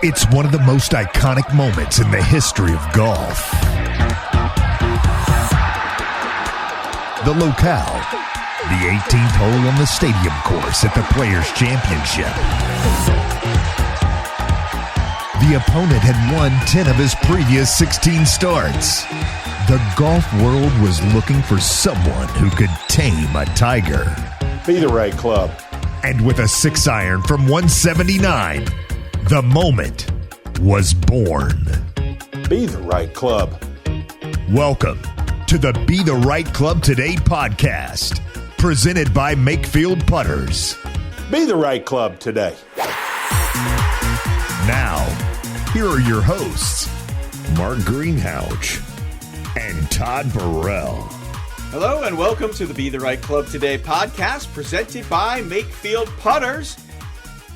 It's one of the most iconic moments in the history of golf. The locale, the 18th hole on the stadium course at the Players Championship. The opponent had won 10 of his previous 16 starts. The golf world was looking for someone who could tame a tiger. Be the right club. And with a 6-iron from 179, the moment was born. Be the right club. Welcome to the Be the Right Club Today podcast, presented by Makefield Putters. Be the right club today. Now, here are your hosts, Mark Greenhalgh and Todd Burrell. Hello and welcome to the Be the Right Club Today podcast, presented by Makefield Putters.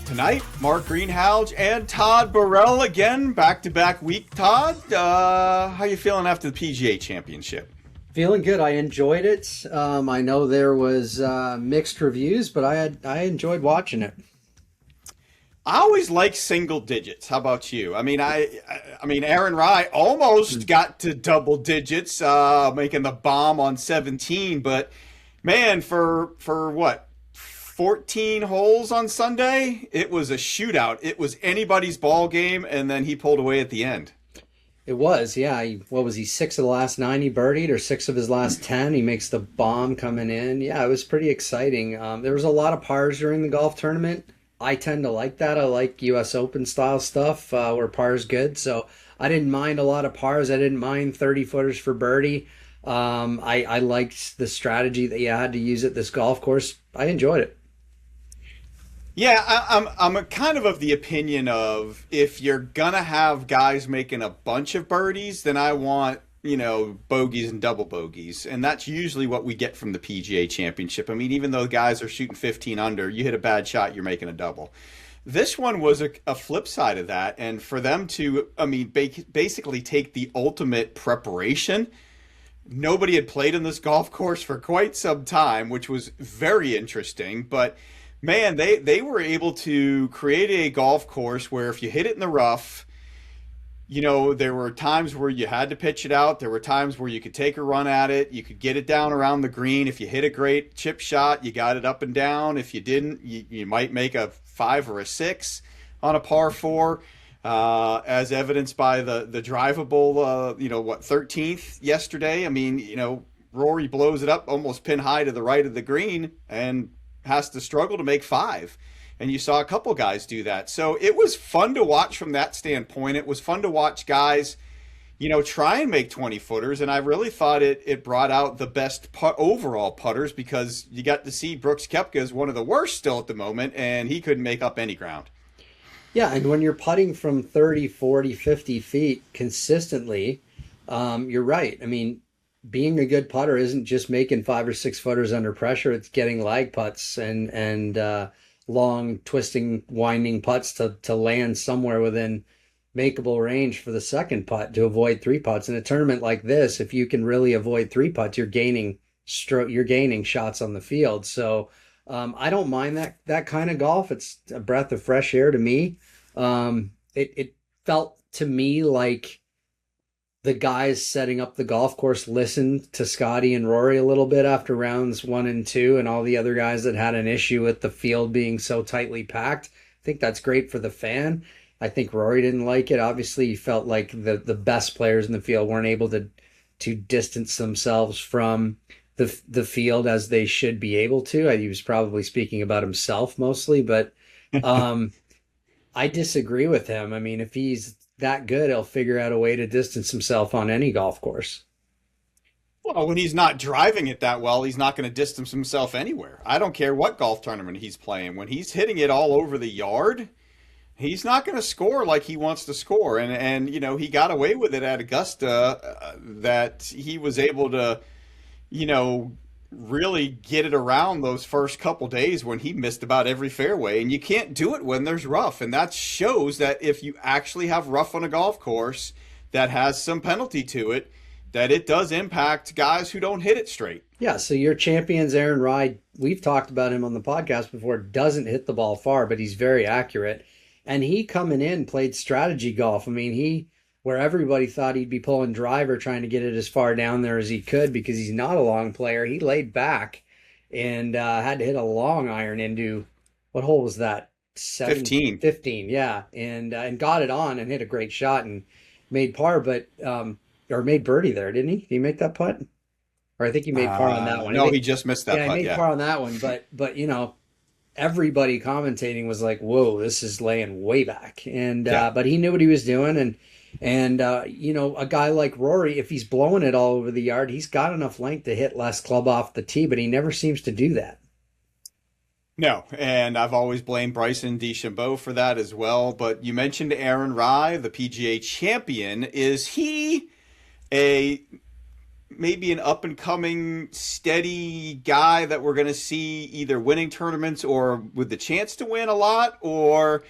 Tonight, Mark Greenhalgh and Todd Burrell again, back-to-back week. Todd, how you feeling after the PGA Championship? Feeling good. I enjoyed it. I know there was mixed reviews, but I enjoyed watching it. I always like single digits. How about you? I mean, Aaron Rai almost got to double digits, making the bomb on 17. But man, for what? 14 holes on Sunday, it was a shootout. It was anybody's ball game, and then he pulled away at the end. It was, yeah. What was he, 6 of the last 9 he birdied, or 6 of his last 10? He makes the bomb coming in. Yeah, it was pretty exciting. There was a lot of pars during the golf tournament. I tend to like that. I like U.S. Open style stuff where par's good. So I didn't mind a lot of pars. I didn't mind 30-footers for birdie. I liked the strategy that you had to use at this golf course. I enjoyed it. Yeah, I'm a kind of the opinion of if you're going to have guys making a bunch of birdies, then I want, bogeys and double bogeys. And that's usually what we get from the PGA Championship. I mean, even though guys are shooting 15 under, you hit a bad shot, you're making a double. This one was a flip side of that. And for them to, basically take the ultimate preparation. Nobody had played in this golf course for quite some time, which was very interesting. But man, they were able to create a golf course where if you hit it in the rough, there were times where you had to pitch it out. There were times where you could take a run at it. You could get it down around the green. If you hit a great chip shot, you got it up and down. If you didn't, you might make a 5 or a 6 on a par 4, as evidenced by the drivable, 13th yesterday. I mean, Rory blows it up almost pin high to the right of the green and has to struggle to make 5. And you saw a couple guys do that. So it was fun to watch from that standpoint. It was fun to watch guys, try and make 20-footers. And I really thought it brought out the best overall putters, because you got to see Brooks Koepka is one of the worst still at the moment, and he couldn't make up any ground. Yeah, and when you're putting from 30, 40, 50 feet consistently, you're right. I mean, being a good putter isn't just making 5 or 6 footers under pressure. It's getting lag putts and long, twisting, winding putts to land somewhere within makeable range for the second putt to avoid 3 putts. In a tournament like this, if you can really avoid 3 putts, you're gaining shots on the field. So I don't mind that kind of golf. It's a breath of fresh air to me. It felt to me like the guys setting up the golf course listened to Scotty and Rory a little bit after rounds 1 and 2, and all the other guys that had an issue with the field being so tightly packed. I think that's great for the fan. I think Rory didn't like it. Obviously, he felt like the best players in the field weren't able to distance themselves from the field as they should be able to. He was probably speaking about himself mostly, but I disagree with him. I mean, if he's that good, he'll figure out a way to distance himself on any golf course. Well, when he's not driving it that well, he's not going to distance himself anywhere. I don't care what golf tournament he's playing. When he's hitting it all over the yard, he's not going to score like he wants to score. And he got away with it at Augusta, that he was able to, really get it around those first couple days when he missed about every fairway. And you can't do it when there's rough. And that shows that if you actually have rough on a golf course that has some penalty to it, that it does impact guys who don't hit it straight. Yeah, so your champion's Aaron Rai, we've talked about him on the podcast before, doesn't hit the ball far, but he's very accurate. And he coming in played strategy golf. I mean, where everybody thought he'd be pulling driver, trying to get it as far down there as he could because he's not a long player. He laid back and had to hit a long iron into, what hole was that? 15, yeah, and got it on and hit a great shot and made par, but or made birdie there, didn't he? Did he make that putt? Or I think he made par on that one. No, he just missed that putt. He made par on that one, but everybody commentating was like, "Whoa, this is laying way back," and but he knew what he was doing, and a guy like Rory, if he's blowing it all over the yard, he's got enough length to hit less club off the tee, but he never seems to do that. No, and I've always blamed Bryson DeChambeau for that as well. But you mentioned Aaron Rai, the PGA champion. Is he maybe an up-and-coming, steady guy that we're going to see either winning tournaments or with the chance to win a lot? Or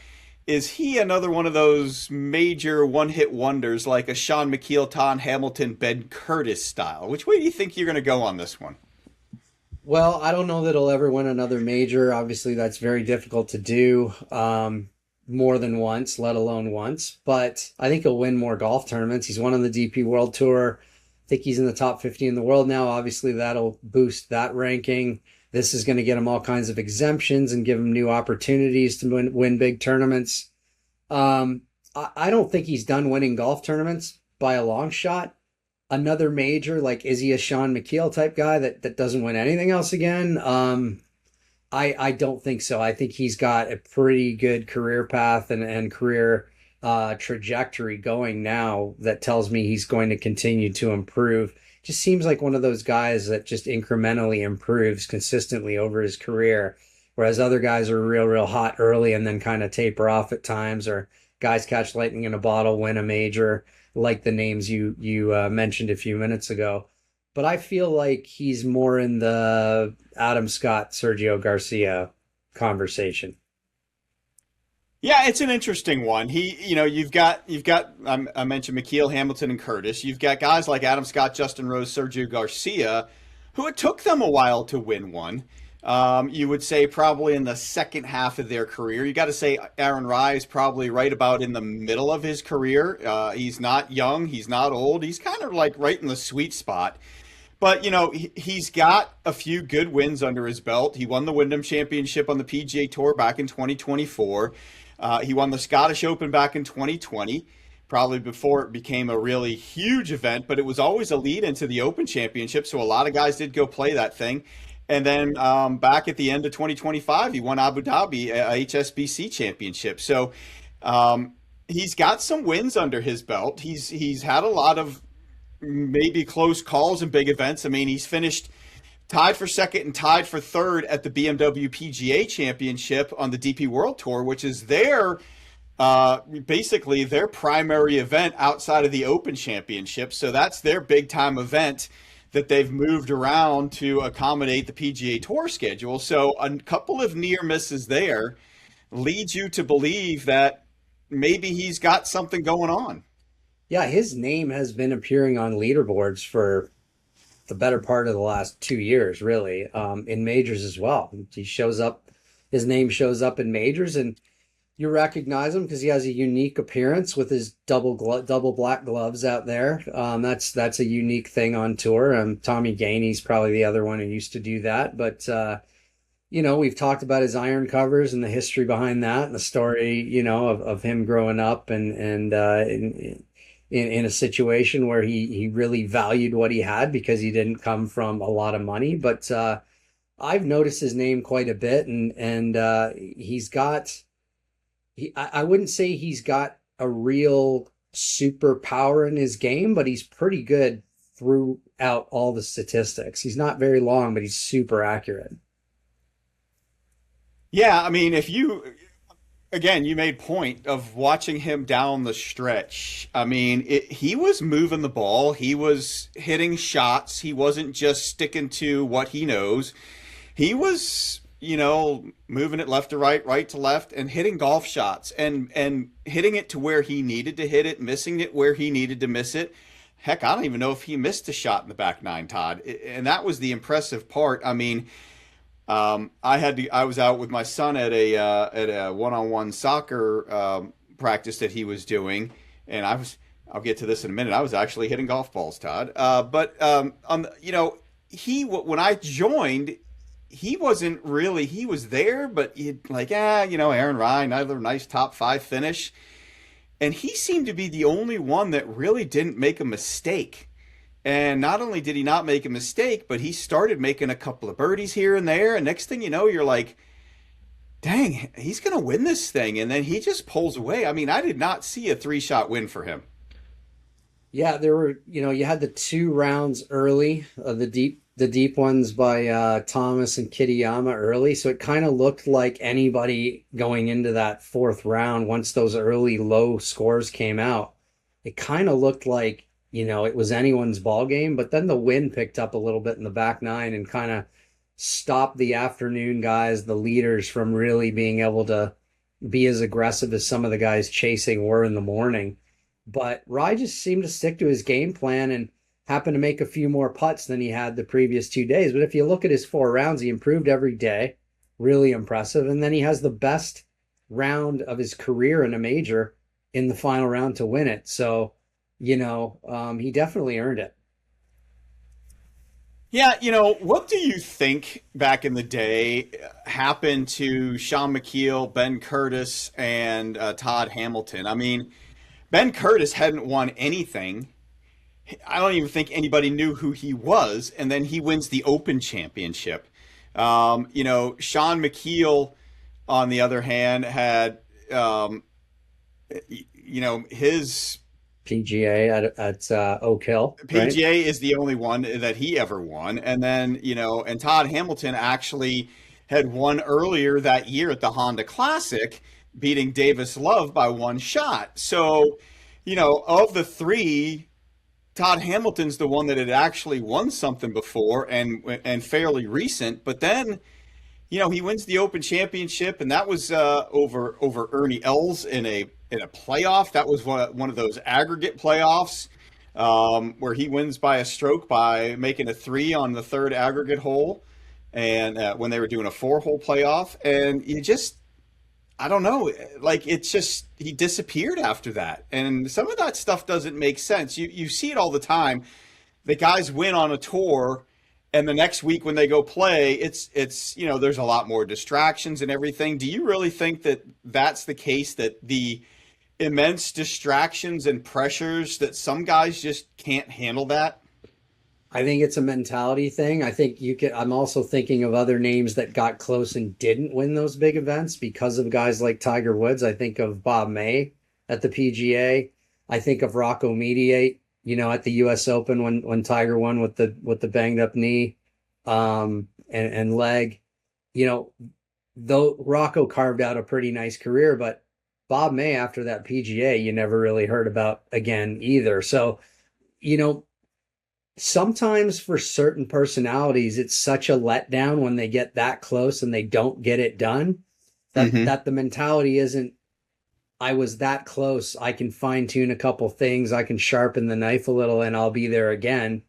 is he another one of those major one-hit wonders like a Sean McKeel, Tom Hamilton, Ben Curtis style? Which way do you think you're going to go on this one? Well, I don't know that he'll ever win another major. Obviously, that's very difficult to do more than once, let alone once. But I think he'll win more golf tournaments. He's won on the DP World Tour. I think he's in the top 50 in the world now. Obviously, that'll boost that ranking. This is going to get him all kinds of exemptions and give him new opportunities to win big tournaments. I don't think he's done winning golf tournaments by a long shot. Another major, like, is he a Sean McKeel type guy that doesn't win anything else again? I don't think so. I think he's got a pretty good career path and career trajectory going now that tells me he's going to continue to improve. Just seems like one of those guys that just incrementally improves consistently over his career, whereas other guys are real hot early and then kind of taper off at times, or guys catch lightning in a bottle, win a major, like the names you mentioned a few minutes ago. But I feel like he's more in the Adam Scott, Sergio Garcia conversation. Yeah, it's an interesting one. You've got I mentioned McKeel, Hamilton, and Curtis. You've got guys like Adam Scott, Justin Rose, Sergio Garcia, who it took them a while to win one. You would say probably in the second half of their career. You got to say Aaron Rai is probably right about in the middle of his career. He's not young. He's not old. He's kind of like right in the sweet spot. But, he's got a few good wins under his belt. He won the Wyndham Championship on the PGA Tour back in 2024. He won the Scottish Open back in 2020, probably before it became a really huge event. But it was always a lead into the Open Championship, so a lot of guys did go play that thing. And then back at the end of 2025, he won Abu Dhabi HSBC Championship. So he's got some wins under his belt. He's had a lot of maybe close calls in big events. I mean, he's finished tied for second and tied for third at the BMW PGA Championship on the DP World Tour, which is basically their primary event outside of the Open Championship. So that's their big time event that they've moved around to accommodate the PGA Tour schedule. So a couple of near misses there leads you to believe that maybe he's got something going on. Yeah, his name has been appearing on leaderboards for the better part of the last 2 years, really, in majors as well. His name shows up in majors, and you recognize him because he has a unique appearance with his double black gloves out there. That's a unique thing on tour. Tommy Gainey's probably the other one who used to do that. But, we've talked about his iron covers and the history behind that and the story, of him growing up and in a situation where he really valued what he had because he didn't come from a lot of money. But I've noticed his name quite a bit, and he's got... I wouldn't say he's got a real superpower in his game, but he's pretty good throughout all the statistics. He's not very long, but he's super accurate. Yeah, I mean, you made point of watching him down the stretch. I mean, he was moving the ball. He was hitting shots. He wasn't just sticking to what he knows. He was... moving it left to right, right to left, and hitting golf shots and hitting it to where he needed to hit it, missing it where he needed to miss it. Heck, I don't even know if he missed a shot in the back nine, Todd. And that was the impressive part. I mean, I was out with my son at a one-on-one soccer practice that he was doing, and I'll get to this in a minute. I was actually hitting golf balls, Todd. When I joined, he wasn't really, he was there, but he'd like, Aaron Ryan, another nice top 5 finish. And he seemed to be the only one that really didn't make a mistake. And not only did he not make a mistake, but he started making a couple of birdies here and there. And next thing you know, you're like, dang, he's going to win this thing. And then he just pulls away. I mean, I did not see a 3-shot win for him. Yeah, there were, you had the 2 rounds early, the deep ones by Thomas and Kitayama early. So it kind of looked like anybody going into that 4th round, once those early low scores came out, it kind of looked like, it was anyone's ball game. But then the wind picked up a little bit in the back 9 and kind of stopped the afternoon guys, the leaders, from really being able to be as aggressive as some of the guys chasing were in the morning. But Rye just seemed to stick to his game plan and happened to make a few more putts than he had the previous 2 days. But if you look at his 4 rounds, he improved every day. Really impressive. And then he has the best round of his career in a major in the final round to win it. So, he definitely earned it. Yeah, what do you think back in the day happened to Sean McKeel, Ben Curtis, and Todd Hamilton? I mean, Ben Curtis hadn't won anything. I don't even think anybody knew who he was. And then he wins the Open Championship. Sean McKeel, on the other hand, had, his PGA at Oak Hill. PGA right? is the only one that he ever won. And then, and Todd Hamilton actually had won earlier that year at the Honda Classic, beating Davis Love by 1 shot. So, of the 3, Todd Hamilton's the one that had actually won something before and fairly recent. But then, he wins the Open Championship, and that was over Ernie Els in a playoff. That was one of those aggregate playoffs where he wins by a stroke by making a 3 on the 3rd aggregate hole, and when they were doing a 4-hole playoff. And I don't know, like, it's just, he disappeared after that. And some of that stuff doesn't make sense. You see it all the time. The guys win on a tour, and the next week when they go play, it's there's a lot more distractions and everything. Do you really think that that's the case, that the immense distractions and pressures, that some guys just can't handle that? I think it's a mentality thing. I think I'm also thinking of other names that got close and didn't win those big events because of guys like Tiger Woods. I think of Bob May at the PGA. I think of Rocco Mediate, at the US Open when Tiger won with the banged up knee, and leg. Though Rocco carved out a pretty nice career, but Bob May after that PGA, you never really heard about again either. So, sometimes for certain personalities, it's such a letdown when they get that close and they don't get it done that the mentality isn't, I was that close, I can fine tune a couple things, I can sharpen the knife a little and I'll be there again.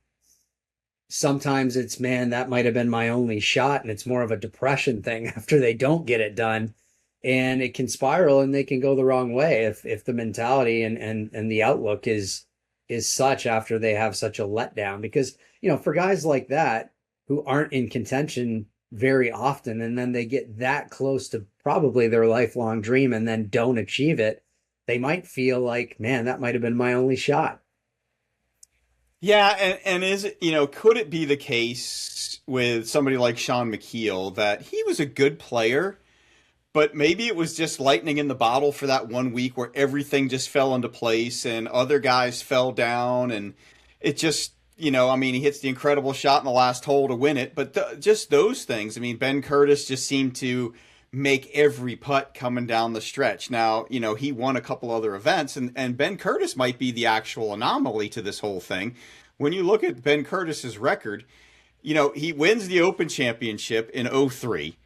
Sometimes it's, man, that might have been my only shot, and it's more of a depression thing after they don't get it done. And it can spiral and they can go the wrong way if the mentality and the outlook is such after they have such a letdown. Because, for guys like that who aren't in contention very often, and then they get that close to probably their lifelong dream and then don't achieve it, they might feel like, man, that might have been my only shot. Yeah, and is it, could it be the case with somebody like Sean McKeel that he was a good player, but maybe it was just lightning in the bottle for that 1 week where everything just fell into place and other guys fell down, and it just, he hits the incredible shot in the last hole to win it. But just those things. Ben Curtis just seemed to make every putt coming down the stretch. Now, he won a couple other events, and Ben Curtis might be the actual anomaly to this whole thing. When you look at Ben Curtis's record, he wins the Open Championship in 2003.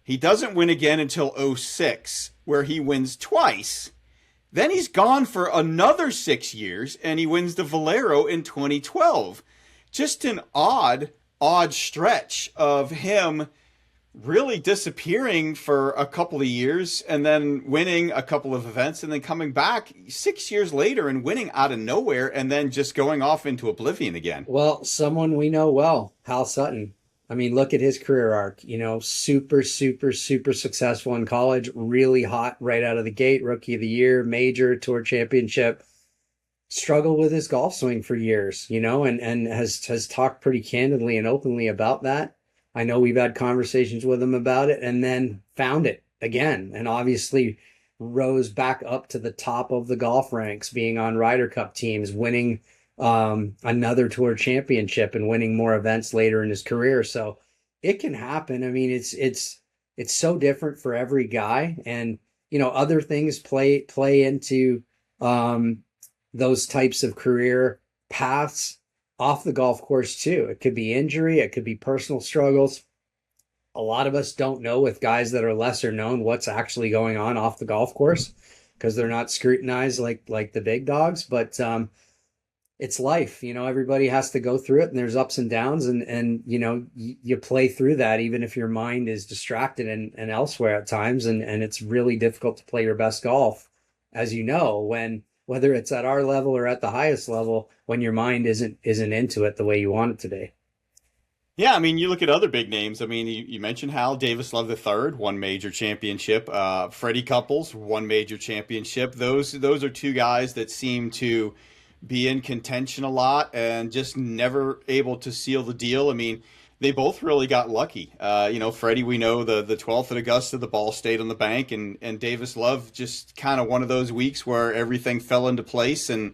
He doesn't win again until 2006, where he wins twice. Then he's gone for another 6 years, and he wins the Valero in 2012. Just an odd stretch of him, really disappearing for a couple of years and then winning a couple of events and then coming back 6 years later and winning out of nowhere and then just going off into oblivion again. Well, someone we know well, Hal Sutton. I mean, look at his career arc, super, super, super successful in college, really hot right out of the gate, rookie of the year, major, tour championship, struggled with his golf swing for years, and has talked pretty candidly and openly about that. I know we've had conversations with him about it and then found it again, and obviously rose back up to the top of the golf ranks, being on Ryder Cup teams, winning another tour championship and winning more events later in his career. So it can happen. I mean, it's so different for every guy, and other things play into those types of career paths off the golf course too. It could be injury, it could be personal struggles. A lot of us don't know, with guys that are lesser known, what's actually going on off the golf course because they're not scrutinized like the big dogs. But it's life, everybody has to go through it, and there's ups and downs, and you play through that even if your mind is distracted and elsewhere at times, and it's really difficult to play your best golf, as whether it's at our level or at the highest level, when your mind isn't into it the way you want it to be. Yeah, I mean, you look at other big names. I mean, you mentioned Hal Davis Love III, one major championship. Freddie Couples, one major championship. Those are two guys that seem to be in contention a lot and just never able to seal the deal. I mean, they both really got lucky. Freddie, we know the 12th at Augusta, the ball stayed on the bank, and Davis Love just kind of one of those weeks where everything fell into place and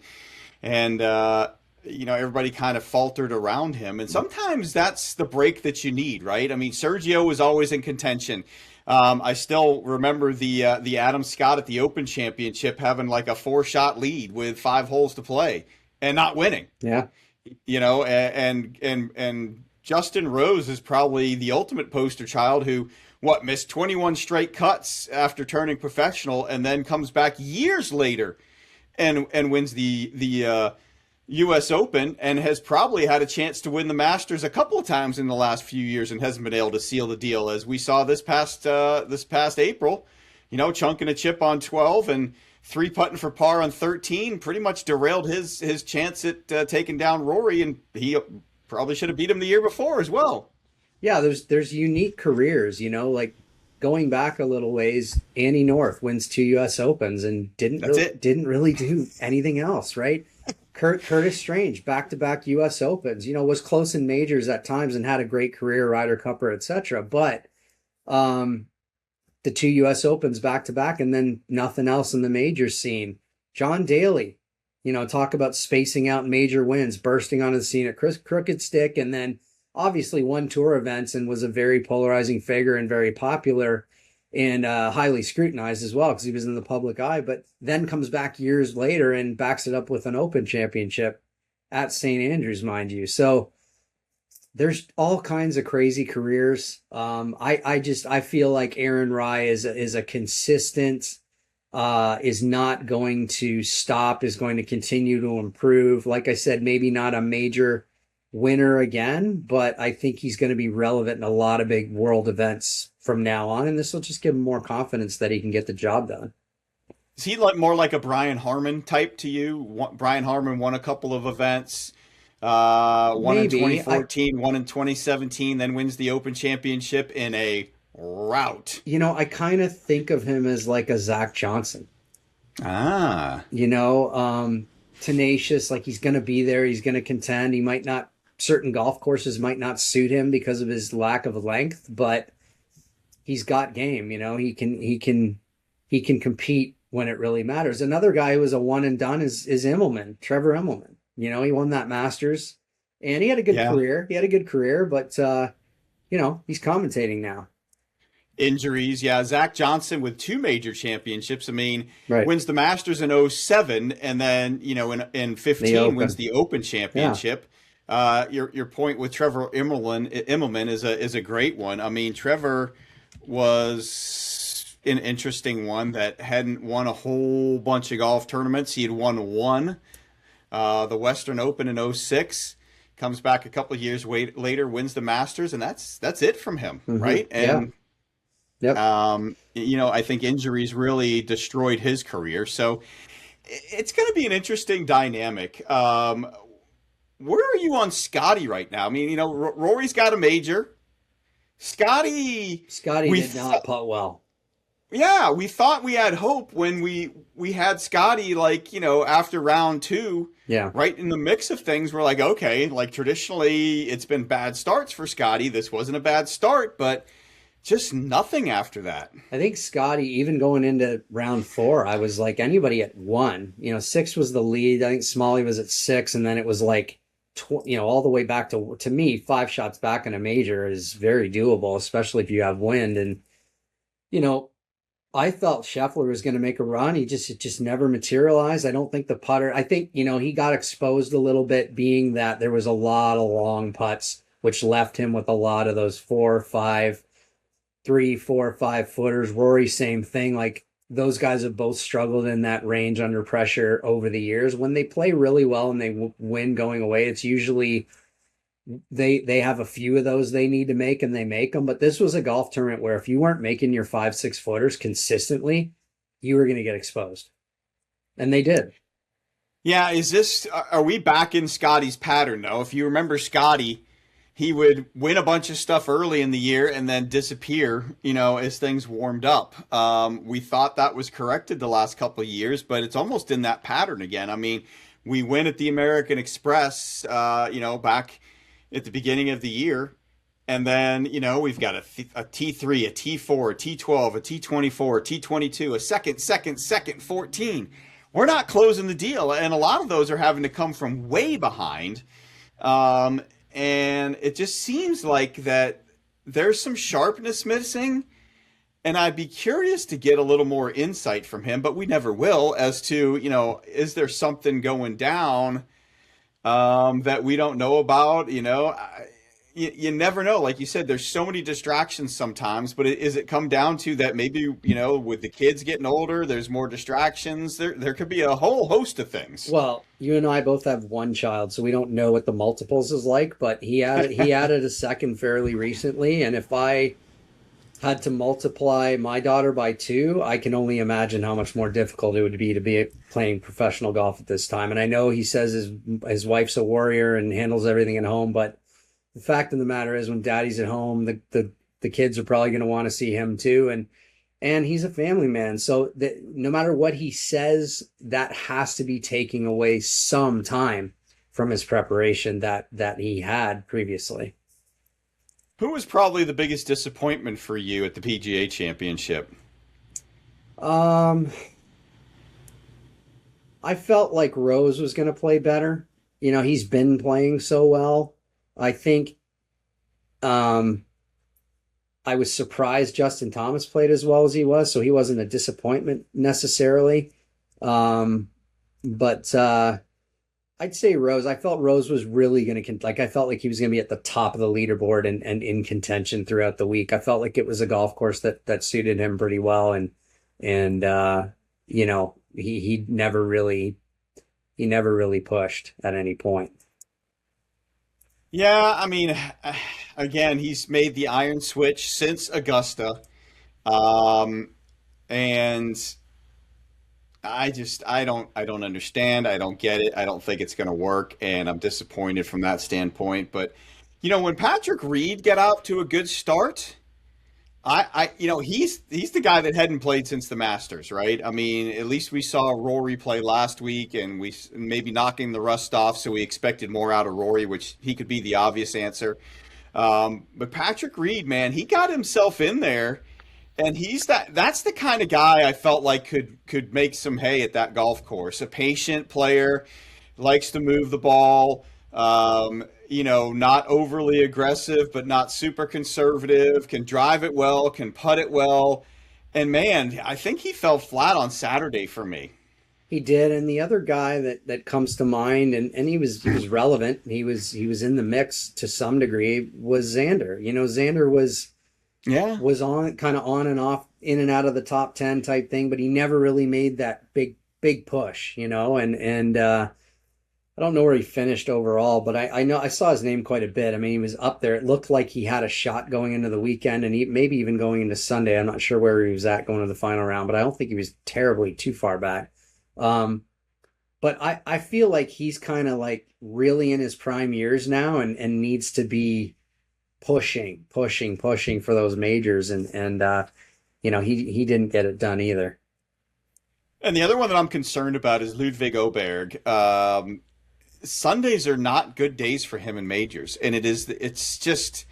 everybody kind of faltered around him. And sometimes that's the break that you need, right? I mean, Sergio was always in contention. I still remember the Adam Scott at the Open Championship having like a 4-shot lead with 5 holes to play and not winning. Yeah. And Justin Rose is probably the ultimate poster child who missed 21 straight cuts after turning professional and then comes back years later and wins the U.S. Open and has probably had a chance to win the Masters a couple of times in the last few years and hasn't been able to seal the deal, as we saw this past April, chunking a chip on 12 and 3-putting for par on 13 pretty much derailed his chance at taking down Rory, and he probably should have beat him the year before as well. Yeah, there's unique careers, like going back a little ways, Annie North wins 2 U.S. Opens and didn't really do anything else, right? Curtis Strange, back-to-back U.S. Opens, was close in majors at times and had a great career, Ryder Cupper, etc. But the 2 U.S. Opens back-to-back and then nothing else in the majors scene. John Daly, talk about spacing out major wins, bursting onto the scene at Crooked Stick, and then obviously won tour events and was a very polarizing figure and very popular and highly scrutinized as well because he was in the public eye, but then comes back years later and backs it up with an Open Championship at St. Andrews, mind you. So there's all kinds of crazy careers. I feel like Aaron Rai is a consistent, is not going to stop, is going to continue to improve. Like I said, maybe not a major winner again, but I think he's going to be relevant in a lot of big world events from now on, and this will just give him more confidence that he can get the job done. Is he more like a Brian Harmon type to you? Brian Harmon won a couple of events, one in 2014, one in 2017, then wins the Open Championship in a rout. I kind of think of him as like a Zach Johnson. Tenacious, like he's going to be there, he's going to contend. He might not, certain golf courses might not suit him because of his lack of length, but he's got game. He can compete when it really matters. Another guy who was a one and done is Immelman, Trevor Immelman. He won that Masters and he had a good career. He had a good career, but he's commentating now. Injuries, Zach Johnson with 2 major championships. I mean, wins the Masters in 07 and then, in 15 wins the Open Championship. Yeah. Your point with Trevor Immelman is a great one. I mean, Trevor was an interesting one that hadn't won a whole bunch of golf tournaments. He had won one, the Western Open in 06. comes back a couple of years later, wins the Masters, and that's it from him, right? And Yep. I think injuries really destroyed his career. So it's going to be an interesting dynamic. Where are you on Scotty right now? I mean, Rory's got a major. Scotty did not putt well. Yeah, we thought we had hope when we had Scotty, after round 2. Yeah. Right in the mix of things. We're like, okay, traditionally it's been bad starts for Scotty. This wasn't a bad start, but just nothing after that. I think Scotty, even going into round 4, I was like, anybody at 1. 6 was the lead. I think Smalley was at 6, and then it was all the way back to me, 5 shots back in a major is very doable, especially if you have wind. And, I thought Scheffler was going to make a run. It just never materialized. I don't think the putter, I think, he got exposed a little bit, being that there was a lot of long putts, which left him with a lot of those 3, 4, 5 footers. Rory, same thing. Those guys have both struggled in that range under pressure over the years. When they play really well and they win going away, it's usually they have a few of those they need to make, and they make them. But this was a golf tournament where if you weren't making your 5, 6 footers consistently, you were going to get exposed. And they did. Yeah. Are we back in Scotty's pattern though? If you remember Scotty, he would win a bunch of stuff early in the year and then disappear, as things warmed up. We thought that was corrected the last couple of years, but it's almost in that pattern again. I mean, we win at the American Express, back at the beginning of the year. And then, we've got a T3, a T4, a T12, a T24, a T22, a second, 14. We're not closing the deal. And a lot of those are having to come from way behind. And it just seems like that there's some sharpness missing. And I'd be curious to get a little more insight from him, but we never will, as to, is there something going down that we don't know about? You never know. Like you said, there's so many distractions sometimes, but is it come down to that maybe, with the kids getting older, there's more distractions? There could be a whole host of things. Well, you and I both have one child, so we don't know what the multiples is like, but he added a second fairly recently. And if I had to multiply my daughter by 2, I can only imagine how much more difficult it would be to be playing professional golf at this time. And I know he says his wife's a warrior and handles everything at home, but the fact of the matter is, when daddy's at home, the kids are probably going to want to see him too. And he's a family man. So that no matter what he says, that has to be taking away some time from his preparation that he had previously. Who was probably the biggest disappointment for you at the PGA Championship? I felt like Rose was going to play better. He's been playing so well. I think I was surprised Justin Thomas played as well as he was, so he wasn't a disappointment necessarily. But I'd say Rose. I felt Rose was really going to, I felt like he was going to be at the top of the leaderboard and in contention throughout the week. I felt like it was a golf course that suited him pretty well. And he never really pushed at any point. Yeah. I mean, again, he's made the iron switch since Augusta. And I don't understand. I don't get it. I don't think it's going to work, and I'm disappointed from that standpoint. But, when Patrick Reed got out to a good start, he's the guy that hadn't played since the Masters, right? I mean, at least we saw Rory play last week, and we maybe knocking the rust off, so we expected more out of Rory, which he could be the obvious answer. But Patrick Reed, man, he got himself in there. And that's the kind of guy I felt like could make some hay at that golf course. A patient player, likes to move the ball, not overly aggressive, but not super conservative, can drive it well, can putt it well. And man, I think he fell flat on Saturday for me. He did. And the other guy that comes to mind, and he was relevant, he was in the mix to some degree, was Xander. Xander was on kind of on and off, in and out of the top 10 type thing, but he never really made that big push, and don't know where he finished overall, but I know I saw his name quite a bit. I mean, he was up there. It looked like he had a shot going into the weekend, and maybe even going into Sunday. I'm not sure where he was at going to the final round, but I don't think he was terribly too far back. But I feel like he's kind of like really in his prime years now, and needs to be pushing for those majors, and he didn't get it done either. And the other one that I'm concerned about is Ludwig Oberg. Sundays are not good days for him in majors, and it's just,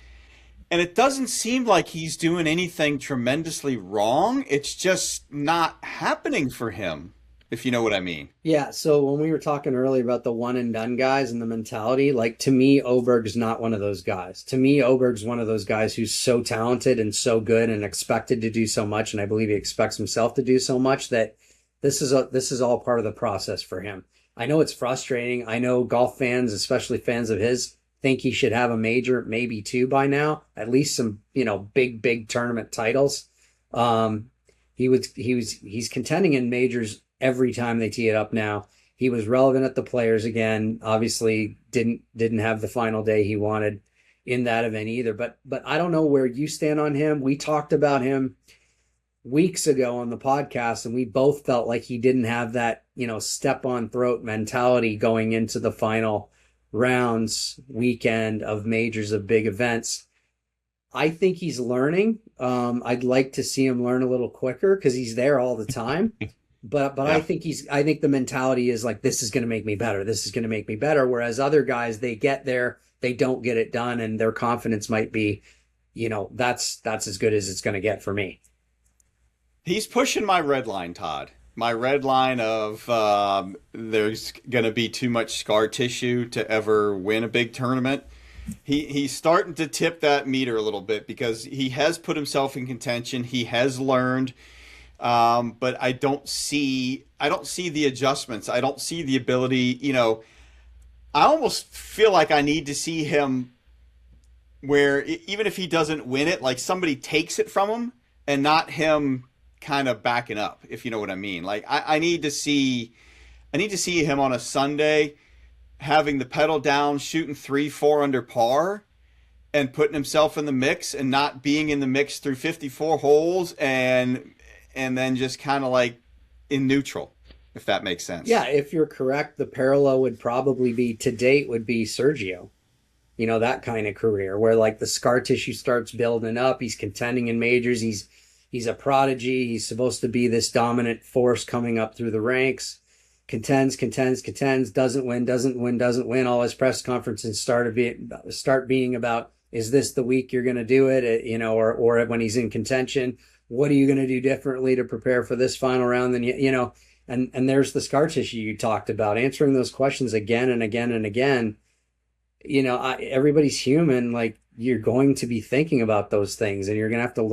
and it doesn't seem like he's doing anything tremendously wrong. It's just not happening for him, if you know what I mean. Yeah, so when we were talking earlier about the one and done guys and the mentality, like to me, Oberg's not one of those guys. To me, Oberg's one of those guys who's so talented and so good and expected to do so much, and I believe he expects himself to do so much, that this is all part of the process for him. I know it's frustrating. I know golf fans, especially fans of his, think he should have a major, maybe two by now, at least some, big tournament titles. He's contending in majors every time they tee it up now. He was relevant at the Players again. Obviously didn't have the final day he wanted in that event either. But I don't know where you stand on him. We talked about him weeks ago on the podcast, and we both felt like he didn't have that, step on throat mentality going into the final rounds weekend of majors, of big events. I think he's learning. I'd like to see him learn a little quicker because he's there all the time. But yeah. I think the mentality is like, this is going to make me better. This is going to make me better. Whereas other guys, they get there, they don't get it done, and their confidence might be, that's as good as it's going to get for me. He's pushing my red line, Todd. My red line of there's going to be too much scar tissue to ever win a big tournament. He's starting to tip that meter a little bit because he has put himself in contention. He has learned, but I don't see the adjustments. I don't see the ability. I almost feel like I need to see him where even if he doesn't win it, like somebody takes it from him and not him kind of backing up, if you know what I mean. Like I need to see him on a Sunday having the pedal down, shooting 3-4 under par and putting himself in the mix, and not being in the mix through 54 holes and then just kind of like in neutral, if that makes sense. Yeah, if you're correct, the parallel would probably be, to date, would be Sergio. That kind of career where like the scar tissue starts building up. He's contending in majors. He's a prodigy. He's supposed to be this dominant force coming up through the ranks. Contends, doesn't win. All his press conferences start being about, is this the week you're going to do it? Or when he's in contention, what are you going to do differently to prepare for this final round? And there's the scar tissue you talked about, answering those questions again and again and again. Everybody's human. Like, you're going to be thinking about those things, and you're going to have to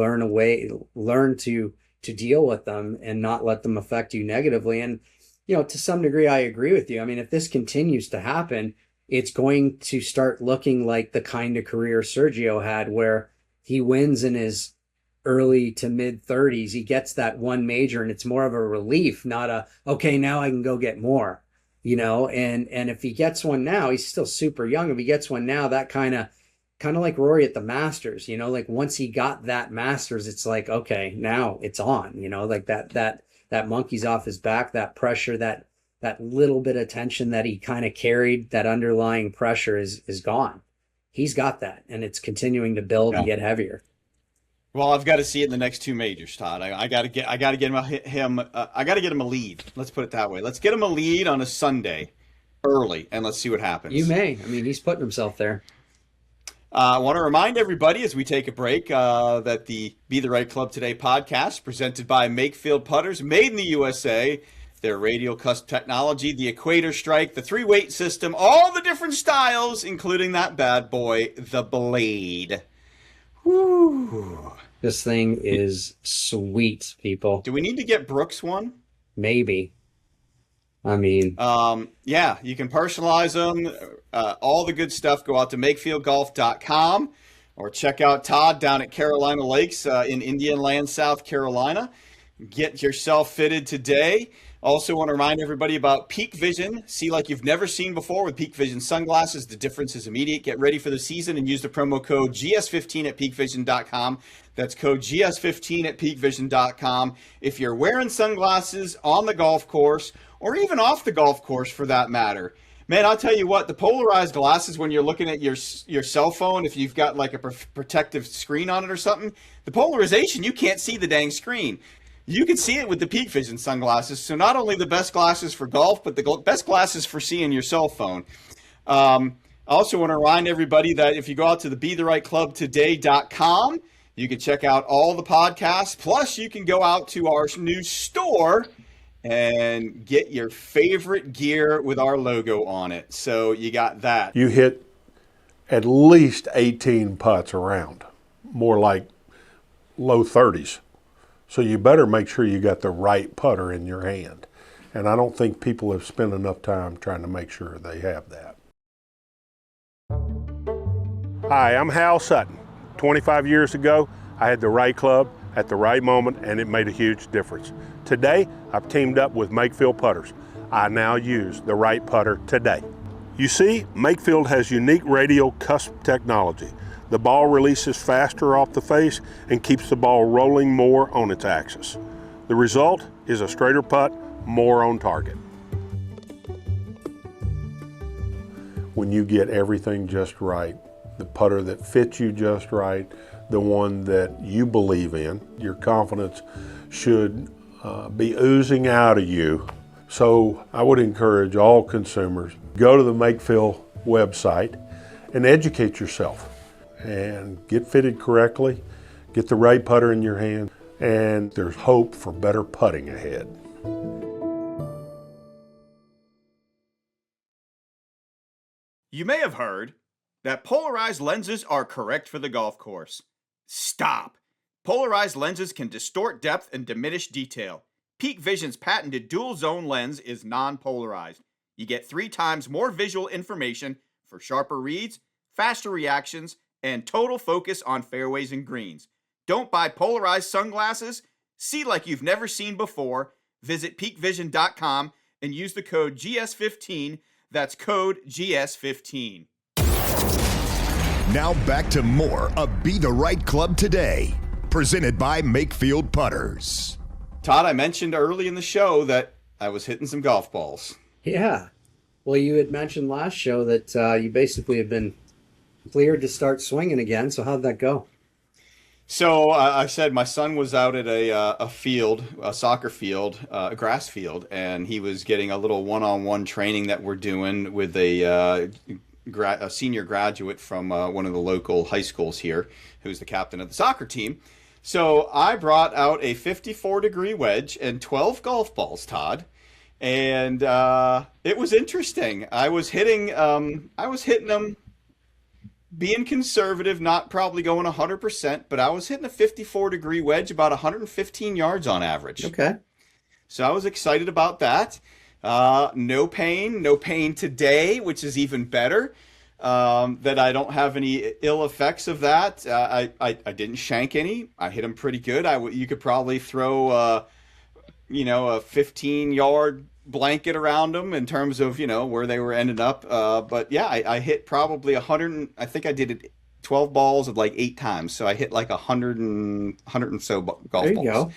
learn to deal with them and not let them affect you negatively. And, to some degree, I agree with you. I mean, if this continues to happen, it's going to start looking like the kind of career Sergio had, where he wins in his early to mid 30s. He gets that one major, and it's more of a relief, not okay, now I can go get more, and if he gets one now, he's still super young. If he gets one now, that kind of like Rory at the Masters, like once he got that Masters, it's like, okay, now it's on, like that monkey's off his back, that pressure, that little bit of tension that he kind of carried, that underlying pressure is gone. He's got that, and it's continuing to build and get heavier. Well, I've got to see it in the next two majors, Todd. I got to get him a lead. Let's put it that way. Let's get him a lead on a Sunday early, and let's see what happens. You may. I mean, he's putting himself there. I want to remind everybody as we take a break that the Be the Right Club Today podcast, presented by Makefield Putters, made in the USA, their radial cusp technology, the Equator Strike, the 3-weight system, all the different styles, including that bad boy, the Blade. Woo. This thing is sweet, people. Do we need to get Brooks one? Maybe. I mean, yeah, you can personalize them. All the good stuff. Go out to makefieldgolf.com or check out Todd down at Carolina Lakes in Indian Land, South Carolina. Get yourself fitted today. Also want to remind everybody about Peak Vision. See like you've never seen before with Peak Vision sunglasses. The difference is immediate. Get ready for the season and use the promo code GS15 at peakvision.com. That's code GS15 at peakvision.com. If you're wearing sunglasses on the golf course or even off the golf course for that matter, man, I'll tell you what, the polarized glasses when you're looking at your cell phone, if you've got like a protective screen on it or something, the polarization, you can't see the dang screen. You can see it with the Peak Vision sunglasses. So not only the best glasses for golf, but the best glasses for seeing your cell phone. I also want to remind everybody that if you go out to the BeTheRightClubToday.com, you can check out all the podcasts. Plus, you can go out to our new store and get your favorite gear with our logo on it. So you got that. You hit at least 18 putts around, more like low 30s. So you better make sure you got the right putter in your hand. And I don't think people have spent enough time trying to make sure they have that. Hi, I'm Hal Sutton. 25 years ago, I had the right club at the right moment, and it made a huge difference. Today, I've teamed up with Makefield Putters. I now use the right putter today. You see, Makefield has unique radial cusp technology. The ball releases faster off the face and keeps the ball rolling more on its axis. The result is a straighter putt, more on target. When you get everything just right, the putter that fits you just right, the one that you believe in, your confidence should be oozing out of you. So I would encourage all consumers, go to the Makefield website and educate yourself and get fitted correctly, get the right putter in your hand, and there's hope for better putting ahead. You may have heard that polarized lenses are correct for the golf course. Stop! Polarized lenses can distort depth and diminish detail. Peak Vision's patented dual zone lens is non-polarized. You get 3 times more visual information for sharper reads, faster reactions, and total focus on fairways and greens. Don't buy polarized sunglasses. See like you've never seen before. Visit peakvision.com and use the code GS15. That's code GS15. Now back to more of Be the Right Club Today, presented by Makefield Putters. Todd, I mentioned early in the show that I was hitting some golf balls. Yeah. Well, you had mentioned last show that you basically have been cleared to start swinging again. So how'd that go? So I said my son was out at a field, a soccer field, a grass field, and he was getting a little one-on-one training that we're doing with a senior graduate from one of the local high schools here, who's the captain of the soccer team. So I brought out a 54-degree wedge and 12 golf balls, Todd, and it was interesting. I was hitting them. Being conservative, not probably going 100%, but I was hitting a 54-degree wedge about 115 yards on average. Okay. So I was excited about that. No pain today, which is even better. That I don't have any ill effects of that. I didn't shank any. I hit them pretty good. You could probably throw a 15-yard blanket around them in terms of where they were ending up, but yeah, I hit probably 100. I think I did it 12 balls of like 8 times, so I hit like 100 and so golf there you balls. Go.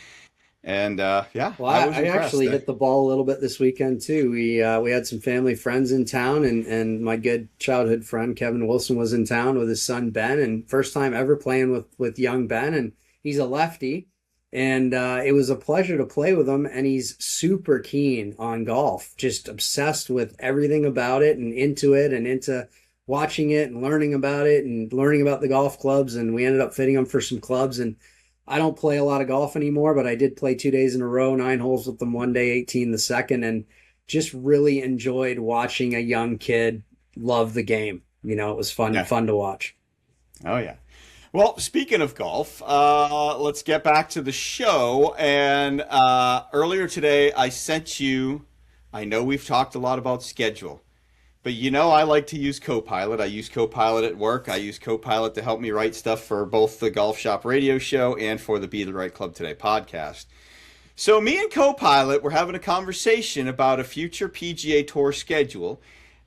And yeah, well, I actually hit the ball a little bit this weekend too. We had some family friends in town, and my good childhood friend Kevin Wilson was in town with his son Ben, and first time ever playing with young Ben, and he's a lefty. And it was a pleasure to play with him, and he's super keen on golf, just obsessed with everything about it and into watching it and learning about it and learning about the golf clubs. And we ended up fitting him for some clubs. And I don't play a lot of golf anymore, but I did play 2 days in a row, 9 holes with them one day, 18 the second, and just really enjoyed watching a young kid love the game. It was fun to watch. Oh, yeah. Well, speaking of golf, let's get back to the show. And earlier today, I sent you, I know we've talked a lot about schedule, but I like to use Copilot. I use Copilot at work. I use Copilot to help me write stuff for both the Golf Shop radio show and for the Be the Right Club Today podcast. So me and co-pilot were having a conversation about a future PGA Tour schedule,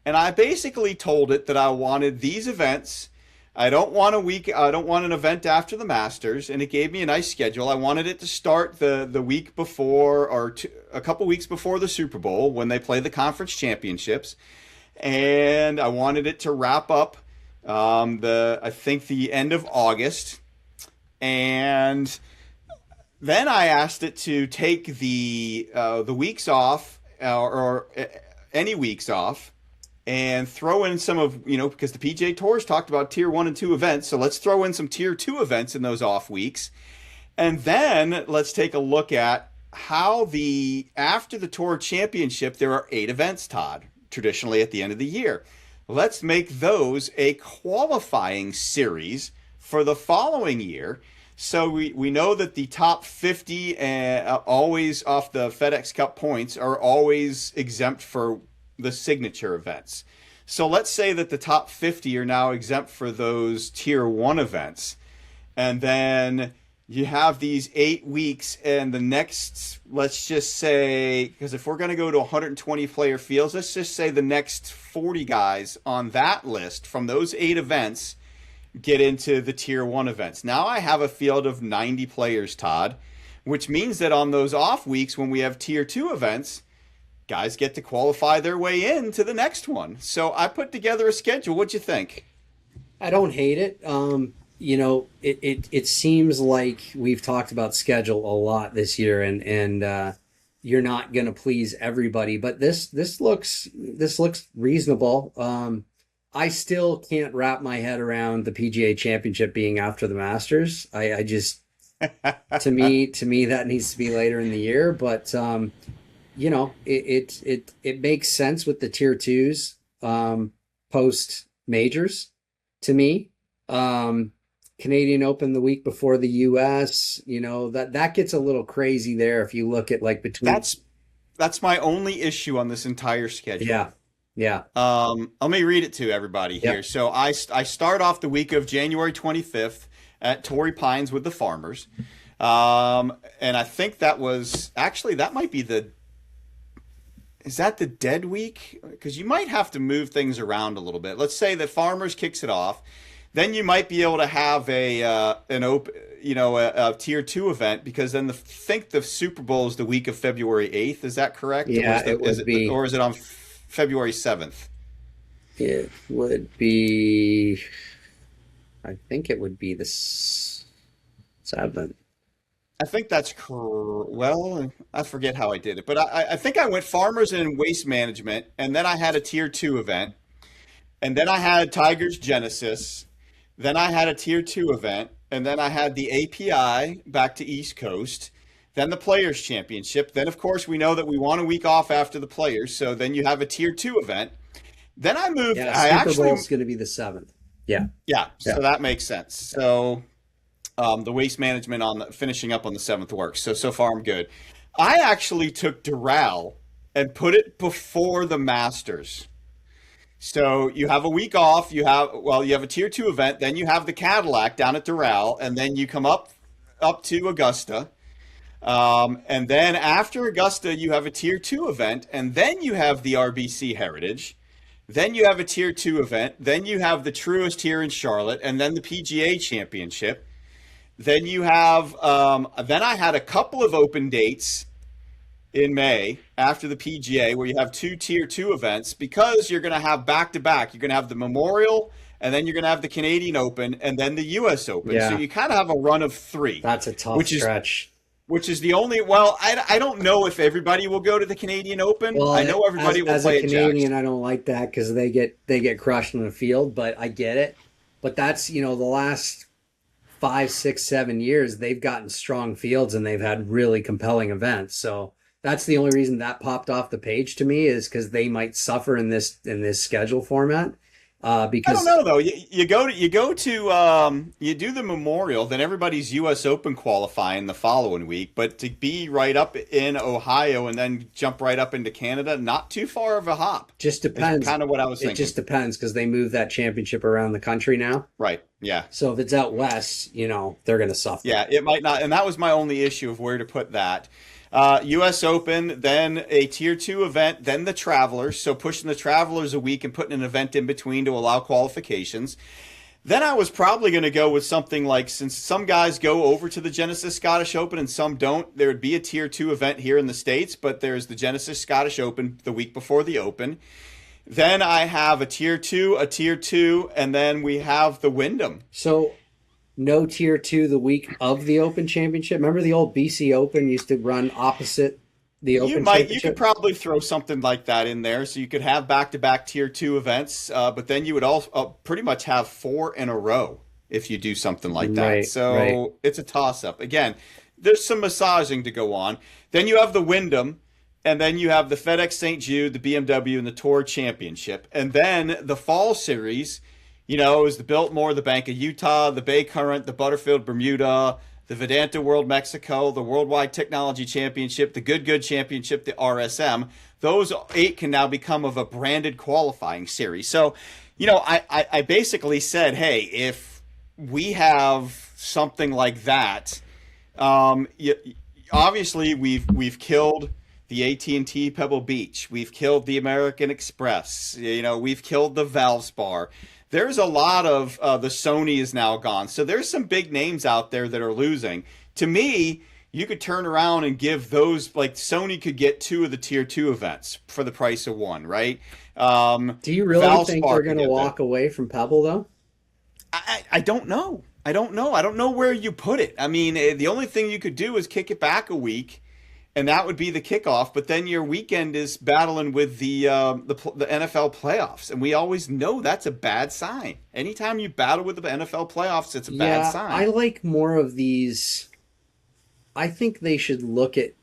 and I basically told it that I wanted these events. I don't want an event after the Masters, and it gave me a nice schedule. I wanted it to start the week before, or a couple weeks before the Super Bowl when they play the conference championships, and I wanted it to wrap up I think the end of August, and then I asked it to take the weeks off, or any weeks off, and throw in some of, because the PGA Tour's talked about tier 1 and 2 events, so let's throw in some tier 2 events in those off weeks. And then let's take a look at how after the Tour Championship, there are 8 events, Todd, traditionally at the end of the year. Let's make those a qualifying series for the following year. So we know that the top 50 always off the FedEx Cup points are always exempt for the signature events. So let's say that the top 50 are now exempt for those tier 1 events. And then you have these 8 weeks, and the next, let's just say, because if we're going to go to 120 player fields, let's just say the next 40 guys on that list from those 8 events get into the tier 1 events. Now I have a field of 90 players, Todd, which means that on those off weeks when we have tier 2 events, guys get to qualify their way into the next one. So I put together a schedule. What'd you think? I don't hate it. It seems like we've talked about schedule a lot this year, and you're not going to please everybody, but this looks reasonable. I still can't wrap my head around the PGA Championship being after the Masters. I just, to me, that needs to be later in the year. But it makes sense with the tier 2s post majors to me. Canadian Open the week before the U.S. That gets a little crazy there if you look at like between. That's my only issue on this entire schedule. Yeah. Let me read it to everybody here. Yep. So I start off the week of January 25th at Torrey Pines with the Farmers. And I think that might be is that the dead week? Because you might have to move things around a little bit. Let's say that Farmers kicks it off. Then you might be able to have a tier 2 event, because then I think the Super Bowl is the week of February 8th. Is that correct? Yeah, or is it on February 7th? It would be, I think it would be the 7th. I think that's well, I forget how I did it, but I think I went Farmers and Waste Management, and then I had a tier 2 event, and then I had Tigers Genesis, then I had a tier 2 event, and then I had the API back to East Coast, then the Players Championship. Then, of course, we know that we want a week off after the Players, so then you have a tier 2 event. Then I moved. Yeah, Super Bowl's going to be the 7th. Yeah. So that makes sense. So the Waste Management finishing up on the 7th works. So far I'm good. I actually took Doral and put it before the Masters. So you have a week off. You have a tier 2 event. Then you have the Cadillac down at Doral, and then you come up to Augusta. And then after Augusta, you have a tier 2 event, and then you have the RBC Heritage. Then you have a tier 2 event. Then you have the Truist here in Charlotte, and then the PGA Championship. Then you have, then I had a couple of open dates in May after the PGA where you have 2 tier 2 events, because you're going to have back-to-back. You're going to have the Memorial, and then you're going to have the Canadian Open, and then the U.S. Open. Yeah. So you kind of have a run of 3. That's a tough stretch. Which is the only, I don't know if everybody will go to the Canadian Open. Well, I know everybody will play it. As a Canadian, I don't like that because they get crushed in the field, but I get it. But that's, the last 5, 6, 7 years, they've gotten strong fields and they've had really compelling events. So that's the only reason that popped off the page to me, is because they might suffer in this schedule format. Because I don't know though. You do the Memorial, then everybody's U.S. Open qualifying the following week. But to be right up in Ohio and then jump right up into Canada, not too far of a hop. Just depends. Kind of what I was thinking. It just depends because they move that championship around the country now. Right. Yeah. So if it's out west, they're going to suffer. Yeah, it might not. And that was my only issue of where to put that. U.S. Open, then a Tier 2 event, then the Travelers. So pushing the Travelers a week and putting an event in between to allow qualifications. Then I was probably going to go with something like, since some guys go over to the Genesis Scottish Open and some don't, there would be a Tier 2 event here in the States, but there's the Genesis Scottish Open the week before the Open. Then I have a Tier 2, and then we have the Wyndham. So no Tier 2 the week of the Open Championship? Remember the old BC Open used to run opposite the Open Championship? You could probably throw something like that in there. So you could have back-to-back Tier 2 events, but then you would also pretty much have 4 in a row if you do something like that. Right, so right. It's a toss-up. Again, there's some massaging to go on. Then you have the Wyndham, and then you have the FedEx St. Jude, the BMW, and the Tour Championship. And then the Fall Series, is the Biltmore, the Bank of Utah, the Bay Current, the Butterfield Bermuda, the Vedanta World Mexico, the Worldwide Technology Championship, the Good Championship, the RSM. Those 8 can now become of a branded qualifying series. So, I basically said, hey, if we have something like that, obviously we've killed the AT&T Pebble Beach. We've killed the American Express. We've killed the Valspar. There's a lot of the Sony is now gone. So there's some big names out there that are losing. To me, you could turn around and give those, like Sony could get 2 of the Tier 2 events for the price of 1, right? Do you really think they're going to walk away from Pebble, though? I don't know. I don't know where you put it. I mean, the only thing you could do is kick it back a week, and that would be the kickoff. But then your weekend is battling with the NFL playoffs, and we always know that's a bad sign. Anytime you battle with the NFL playoffs, it's a bad sign. I like more of these. I think they should look at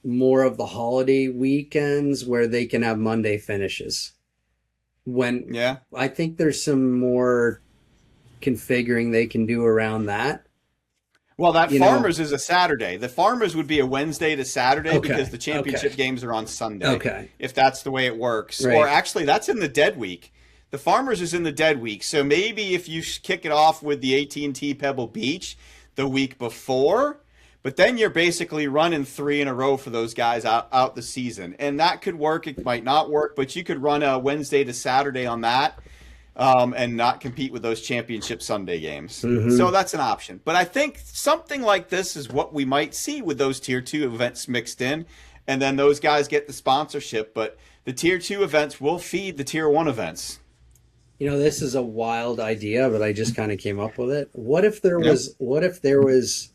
more of the holiday weekends where they can have Monday finishes. I think there's some more configuring they can do around that. Well, that Farmers is a Saturday. The Farmers would be a Wednesday to Saturday because the championship games are on Sunday. Okay. If that's the way it works. Right. Or actually, that's in the dead week. The Farmers is in the dead week. So maybe if you kick it off with the AT&T Pebble Beach the week before, but then you're basically running 3 in a row for those guys out the season. And that could work. It might not work, but you could run a Wednesday to Saturday on that. And not compete with those championship Sunday games. Mm-hmm. So that's an option. But I think something like this is what we might see with those Tier 2 events mixed in, and then those guys get the sponsorship. But the Tier 2 events will feed the Tier 1 events. This is a wild idea, but I just kind of came up with it. What if there was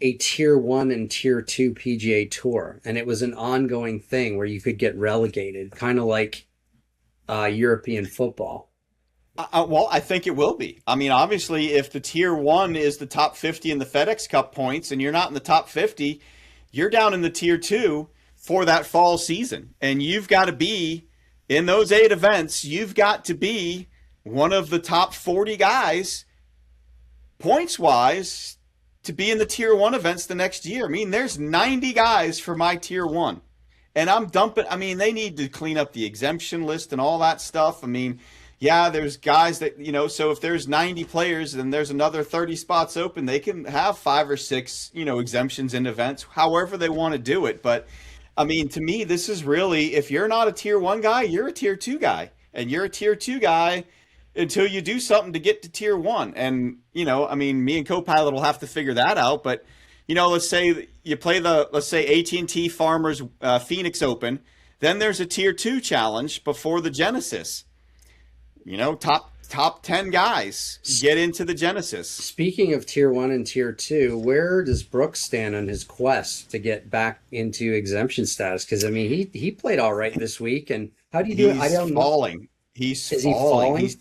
a Tier 1 and Tier 2 PGA Tour, and it was an ongoing thing where you could get relegated, kind of like European football? Well, I think it will be. I mean, obviously, if the Tier 1 is the top 50 in the FedEx Cup points and you're not in the top 50, you're down in the Tier 2 for that fall season. And you've got to be, in those 8 events, you've got to be one of the top 40 guys, points-wise, to be in the Tier 1 events the next year. I mean, there's 90 guys for my Tier 1. And I'm dumping, they need to clean up the exemption list and all that stuff. Yeah, there's guys that, so if there's 90 players and there's another 30 spots open, they can have 5 or 6, exemptions in events, however they want to do it. But, to me, this is really, if you're not a Tier 1 guy, you're a Tier 2 guy. And you're a Tier 2 guy until you do something to get to Tier 1. And, me and Copilot will have to figure that out. But, let's say you play AT&T Farmers Phoenix Open. Then there's a Tier 2 challenge before the Genesis. Top 10 guys get into the Genesis. Speaking of Tier 1 and Tier 2, where does Brooks stand on his quest to get back into exemption status? Because, he played all right this week. And how do you do it? I don't know. He's Is falling. He falling? He's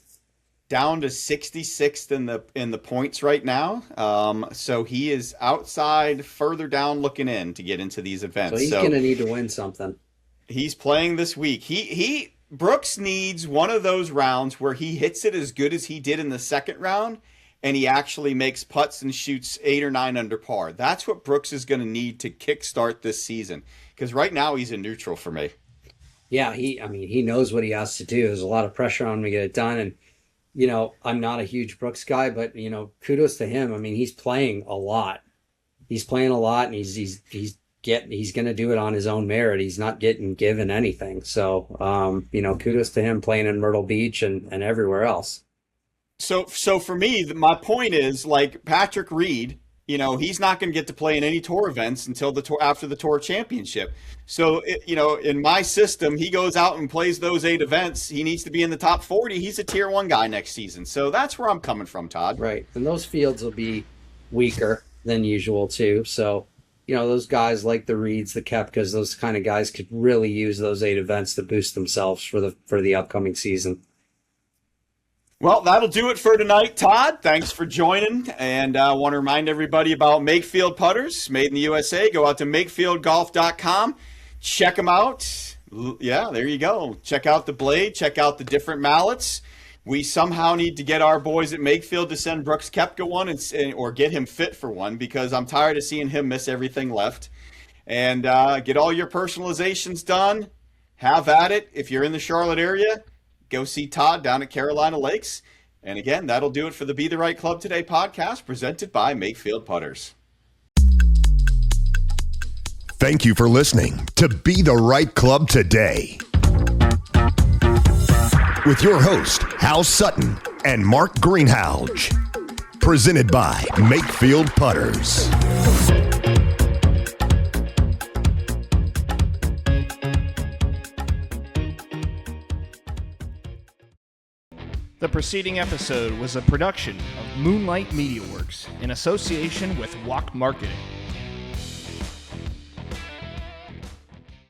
down to 66th in the points right now. So he is outside, further down looking in to get into these events. So he's going to need to win something. He's playing this week. Brooks needs one of those rounds where he hits it as good as he did in the second round, and he actually makes putts and shoots 8 or 9 under par. That's what Brooks is going to need to kickstart this season, because right now he's in neutral for me. Yeah, he knows what he has to do. There's a lot of pressure on him to get it done, and I'm not a huge Brooks guy, but kudos to him. He's playing a lot. He's playing a lot, and he's he's going to do it on his own merit. He's not getting given anything. So, kudos to him playing in Myrtle Beach and everywhere else. So for me, my point is, like Patrick Reed, he's not going to get to play in any tour events until after the Tour Championship. So, in my system, he goes out and plays those 8 events. He needs to be in the top 40. He's a tier 1 guy next season. So that's where I'm coming from, Todd. Right. And those fields will be weaker than usual too. So, those guys like the Reeds, the Koepkas, those kind of guys could really use those 8 events to boost themselves for the upcoming season. Well, that'll do it for tonight, Todd. Thanks for joining. And I want to remind everybody about Makefield putters, made in the USA. Go out to makefieldgolf.com. Check them out. Yeah, there you go. Check out the blade. Check out the different mallets. We somehow need to get our boys at Makefield to send Brooks Koepka one or get him fit for one, because I'm tired of seeing him miss everything left. And get all your personalizations done. Have at it. If you're in the Charlotte area, go see Todd down at Carolina Lakes. And again, that'll do it for the Be the Right Club Today podcast, presented by Makefield Putters. Thank you for listening to Be the Right Club Today, with your host, Hal Sutton and Mark Greenhalgh. Presented by Makefield Putters. The preceding episode was a production of Moonlight Media Works in association with Walk Marketing.